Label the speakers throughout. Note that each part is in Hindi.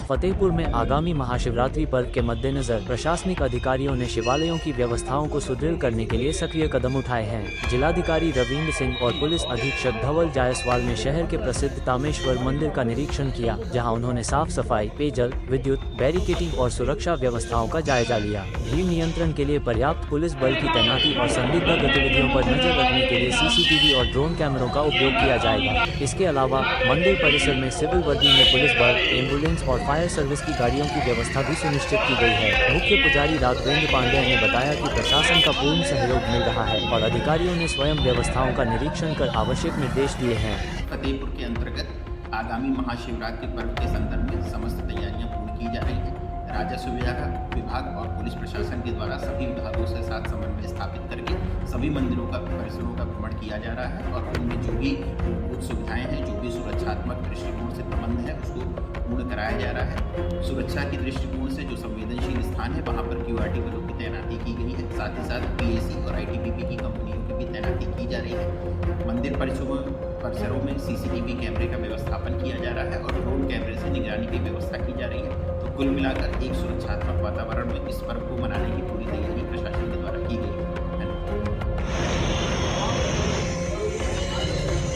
Speaker 1: फतेहपुर में आगामी महाशिवरात्रि पर्व के मद्देनजर प्रशासनिक अधिकारियों ने शिवालयों की व्यवस्थाओं को सुदृढ़ करने के लिए सक्रिय कदम उठाए हैं। जिलाधिकारी रविंद्र सिंह और पुलिस अधीक्षक धवल जायसवाल ने शहर के प्रसिद्ध तामेश्वर मंदिर का निरीक्षण किया, जहां उन्होंने साफ सफाई, पेयजल, विद्युत, बैरिकेडिंग और सुरक्षा व्यवस्थाओं का जायजा लिया। भीड़ नियंत्रण के लिए पर्याप्त पुलिस बल की तैनाती और संदिग्ध गतिविधियों पर नजर रखने के लिए CCTV और ड्रोन कैमरों का उपयोग किया जाएगा। इसके अलावा मंदिर परिसर में सिविल वर्दी में पुलिस बल, एम्बुलेंस और फायर सर्विस की गाड़ियों की व्यवस्था भी सुनिश्चित की गई है। मुख्य पुजारी राघवेंद्र पांड्या ने बताया कि प्रशासन का पूर्ण सहयोग मिल रहा है और अधिकारियों ने स्वयं व्यवस्थाओं का निरीक्षण कर आवश्यक निर्देश दिए हैं।
Speaker 2: फतेहपुर के अंतर्गत आगामी महाशिवरात्रि पर्व के संदर्भ में समस्त तैयारियां पूर्ण की जा रही हैं। राजस्व विभाग और पुलिस प्रशासन के द्वारा सभी विभागों से साथ समन्वय स्थापित करके सभी मंदिरों का परिसरों का भ्रमण किया जा रहा है और उनमें जो भी मूलभूत सुविधाएं हैं, जो भी सुरक्षात्मक दृष्टिकोण से प्रबंध है, उसको पूर्ण कराया जा रहा है। सुरक्षा के दृष्टिकोण से जो संवेदनशील स्थान है वहाँ पर QRT बलों की तैनाती की गई है। साथ ही साथ PAC और ITBP की कंपनियों की भी तैनाती की जा रही है। मंदिर परिसरों में CCTV कैमरे का व्यवस्थापन किया जा रहा है और ड्रोन कैमरे से निगरानी की व्यवस्था की जा रही है। तो कुल मिलाकर एक सुरक्षात्मक वातावरण में इस पर्व को मनाने की पूरी तैयारी प्रशासन के द्वारा की गई है।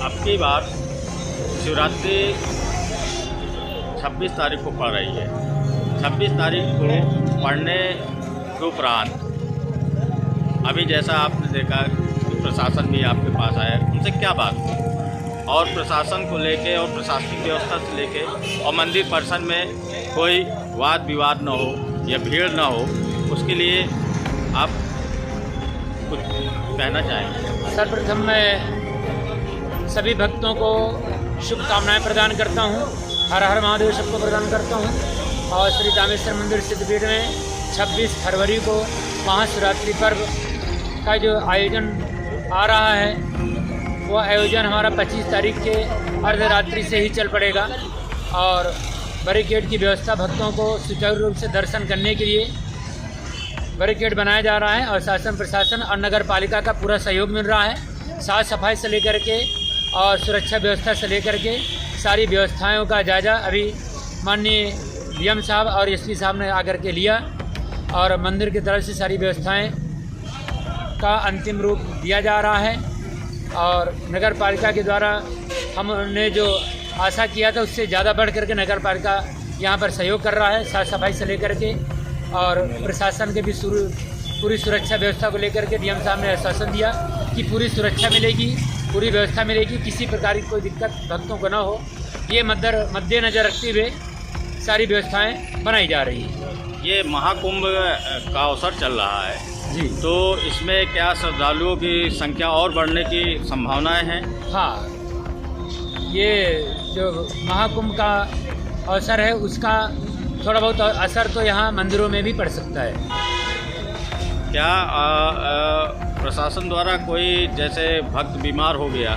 Speaker 3: अब की बार शिवरात्रि 26 तारीख को पड़ रही है। 26 तारीख को पढ़ने के उपरांत अभी जैसा आपने देखा कि प्रशासन भी आपके पास आया, उनसे क्या बात और प्रशासन को लेके और प्रशासनिक व्यवस्था से लेके और मंदिर परिसर में कोई वाद विवाद न हो या भीड़ न हो, उसके लिए आप कुछ कहना चाहेंगे?
Speaker 4: सर्वप्रथम मैं सभी भक्तों को शुभकामनाएं प्रदान करता हूं। हर हर महादेव सबको प्रदान करता हूं। और श्री तामेश्वर मंदिर सिद्धपीठ में 26 फरवरी को महाशिवरात्रि पर्व का जो आयोजन आ रहा है, वो आयोजन हमारा 25 तारीख के अर्धरात्रि से ही चल पड़ेगा और बैरिकेड की व्यवस्था भक्तों को सुचारू रूप से दर्शन करने के लिए बैरिकेड बनाया जा रहा है और शासन प्रशासन और नगर पालिका का पूरा सहयोग मिल रहा है। साफ सफाई से लेकर के और सुरक्षा व्यवस्था से लेकर के सारी व्यवस्थाओं का जायजा अभी माननीय DM साहब और SP साहब ने आकर के लिया और मंदिर की तरफ से सारी व्यवस्थाएं का अंतिम रूप दिया जा रहा है। और नगर पालिका के द्वारा हमने जो आशा किया था उससे ज़्यादा बढ़ करके नगर पालिका यहाँ पर सहयोग कर रहा है, साफ सफाई से लेकर के और प्रशासन के भी पूरी सुरक्षा व्यवस्था को लेकर के DM साहब ने आश्वासन दिया कि पूरी सुरक्षा मिलेगी, पूरी व्यवस्था मिलेगी, किसी प्रकार की कोई दिक्कत भक्तों को ना हो। ये मद्देनजर रखते हुए सारी व्यवस्थाएं बनाई जा रही हैं।
Speaker 3: ये महाकुंभ का अवसर चल रहा है
Speaker 4: जी,
Speaker 3: तो इसमें क्या श्रद्धालुओं की संख्या और बढ़ने की संभावनाएं हैं?
Speaker 4: हाँ, ये जो महाकुंभ का अवसर है उसका थोड़ा बहुत असर तो यहाँ मंदिरों में भी पड़ सकता है।
Speaker 3: क्या प्रशासन द्वारा कोई जैसे भक्त बीमार हो गया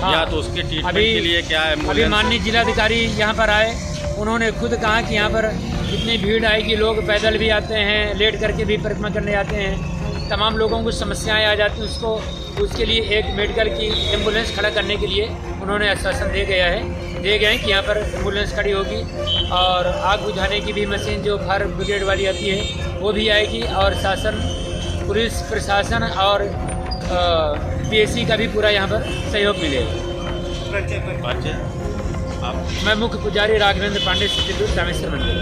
Speaker 3: या तो उसके ट्रीटमेंट के लिए क्या
Speaker 4: अभी माननीय जिलाधिकारी यहाँ पर आए, उन्होंने खुद कहा कि यहाँ पर इतनी भीड़ आएगी, लोग पैदल भी आते हैं, लेट करके भी परिक्रमा करने आते हैं, तमाम लोगों को समस्याएं आ जाती हैं, उसके लिए एक मेडिकल की एम्बुलेंस खड़ा करने के लिए उन्होंने आश्वासन दे गए हैं कि यहाँ पर एम्बुलेंस खड़ी होगी और आग बुझाने की भी मशीन जो फायर ब्रिगेड वाली आती है वो भी आएगी और शासन, पुलिस प्रशासन और PAC का भी पूरा यहाँ पर सहयोग मिलेगा। मैं मुख्य पुजारी राघवेंद्र पांडे, सिद्धपीठ तामेश्वर मंदिर।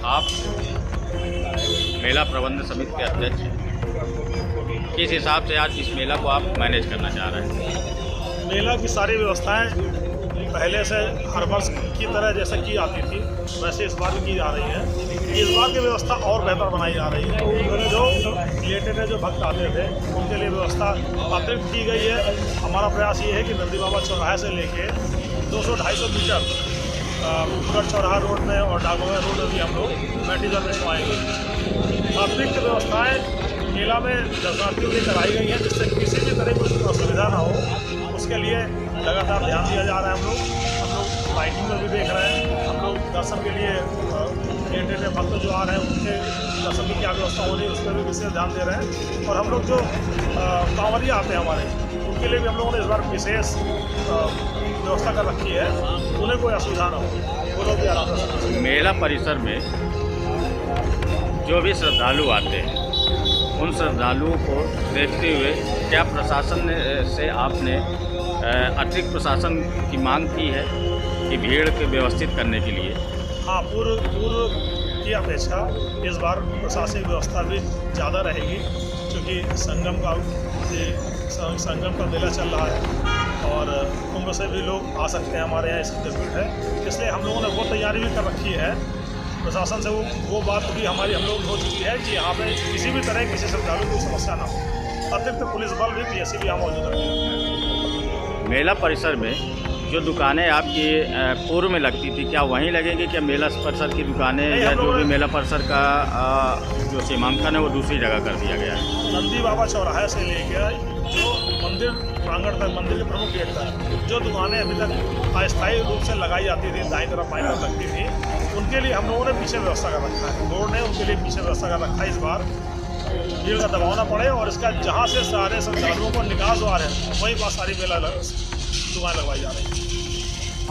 Speaker 3: आप मेला प्रबंध समिति के अध्यक्ष हैं, किस हिसाब से आज इस मेला को आप मैनेज करना चाह रहे हैं?
Speaker 5: मेला की सारी व्यवस्थाएं पहले से हर वर्ष की तरह जैसे की आती थी वैसे इस बार की जा रही है। इस बार की व्यवस्था और बेहतर बनाई जा रही है। जो रिलेटेड जो भक्त आते थे उनके लिए व्यवस्था अतिरिक्त की गई है। हमारा प्रयास ये है कि नंदी बाबा चौराहे से लेके 200-250 मीटर पूरा चौराहा रोड में और डागोया रोड में भी हम लोग मेडिकल रखवाएंगे। अतिरिक्त व्यवस्थाएँ मेला में दर्शनार्थियों की कराई गई हैं जिससे किसी भी तरह की असुविधा ना हो, उसके लिए लगातार ध्यान दिया जा रहा है। हम लोग लाइटिंग में भी देख रहे हैं। हम लोग दर्शन के लिए रिलेटेड भक्त जो आ रहे हैं उनके सभी क्या व्यवस्था होनी है उस पर भी विशेष ध्यान दे रहे हैं। और हम लोग जो कांवरिया आते हैं हमारे, उनके लिए भी हम लोगों ने इस बार विशेष व्यवस्था कर रखी है, उन्हें कोई असुविधा ना हो, वो लोग भी आराम से सकते हैं।
Speaker 3: मेला परिसर में जो भी श्रद्धालु आते हैं उन श्रद्धालुओं को देखते हुए क्या प्रशासन से आपने अतिरिक्त प्रशासन की मांग की है कि भीड़ को व्यवस्थित करने के लिए?
Speaker 5: हाँ, पूर्व की अपेक्षा इस बार प्रशासनिक व्यवस्था भी ज़्यादा रहेगी, क्योंकि संगम का मेला चल रहा है और कुंभ से भी लोग आ सकते हैं, हमारे यहाँ सिद्धपीठ है, इसलिए हम लोगों ने वो तैयारी भी कर रखी है। प्रशासन से वो बात भी हम लोग हो चुकी है कि यहाँ पे किसी भी तरह किसी श्रद्धालु की समस्या ना हो। अतिरिक्त पुलिस बल भी पीएससी भी यहाँ मौजूद है।
Speaker 3: मेला परिसर में जो दुकानें आपकी पूर्व में लगती थी, क्या वहीं लगेंगी? क्या मेला परिसर की दुकानें या जो भी मेला परिसर का जो सीमांकन है वो दूसरी जगह कर दिया गया है?
Speaker 5: नंदी बाबा चौराहे से लेकर जो मंदिर प्रांगण तक, मंदिर के प्रमुख गेट तक जो दुकानें अभी तक अस्थायी रूप से लगाई जाती थी, दाईं तरफ बाईं तरफ लगती थी, उनके लिए हम लोगों ने पीछे व्यवस्था कर रखा है। बोर्ड ने उनके लिए पीछे व्यवस्था कर रखा है। इस बार भीड़ का दबाव ना पड़े और इसका जहाँ से सारे श्रद्धालुओं को निकास आ रहे हैं वहीं पास सारी मेला दुकान लगवाई जा रही है।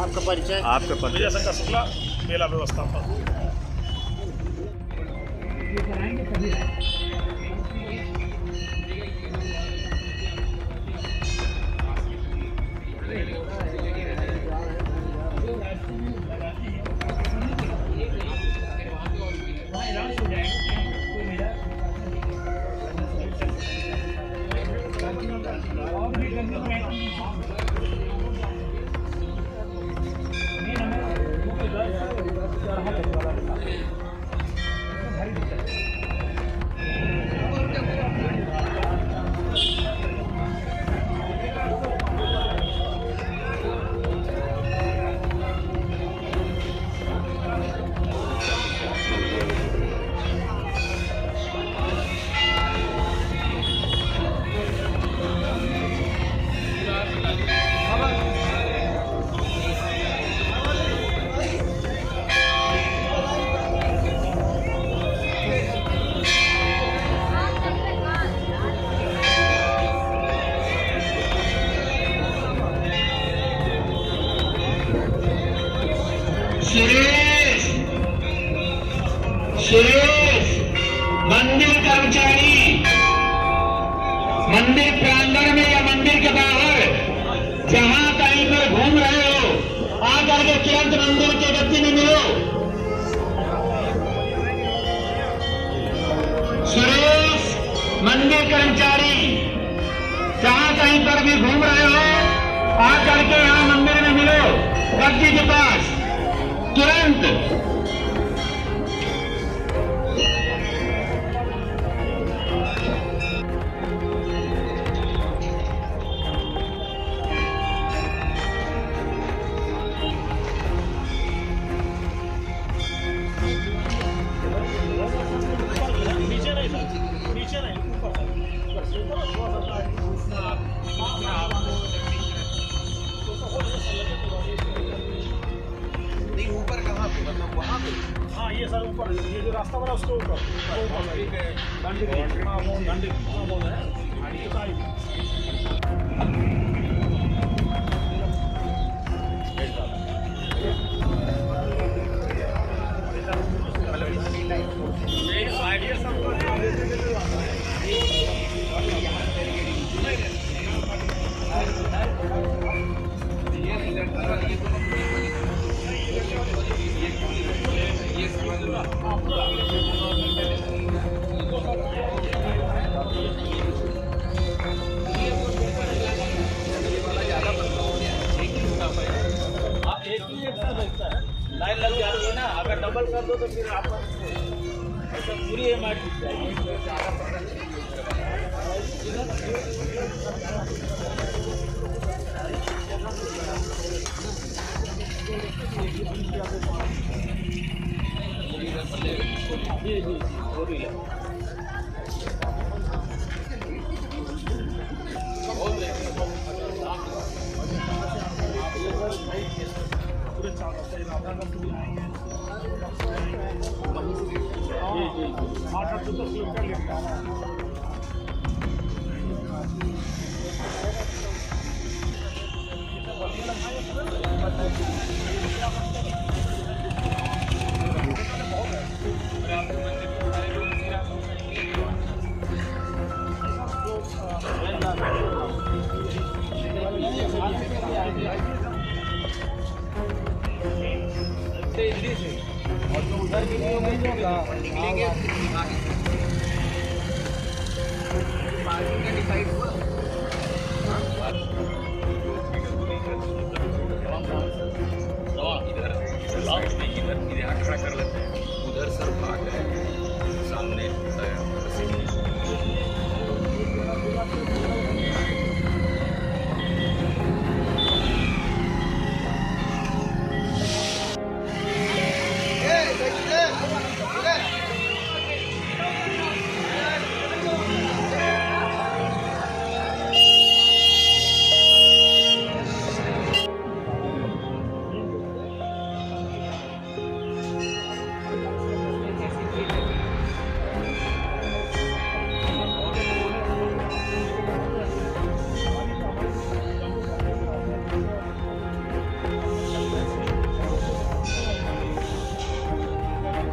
Speaker 3: आपका परिचय?
Speaker 5: विजय शंकर शुक्ला, मेला व्यवस्थापक।
Speaker 6: सुरेश मंदिर कर्मचारी मंदिर प्रांगण में या मंदिर के बाहर जहां कहीं पर घूम रहे हो, आकर के तुरंत मंदिर के गति में मिलो। सुरेश मंदिर कर्मचारी जहां कहीं पर भी घूम रहे हो, आकर के यहां मंदिर में मिलो, गद्दी के पास तुरंत।
Speaker 2: ऊपर कहाँ पे, मतलब वहाँ पे?
Speaker 5: हाँ, ये सर ऊपर, ये जो रास्ता बना उसके ऊपर, डंडी, हाँ बोल रहे हैं।
Speaker 3: लाइन लग जाती है ना, अगर डबल कर दो तो फिर आप ऐसा पूरी एमआरपी चाहिए।
Speaker 5: 8 से 10 किलोमीटर लेट है।
Speaker 3: इधर खड़ा कर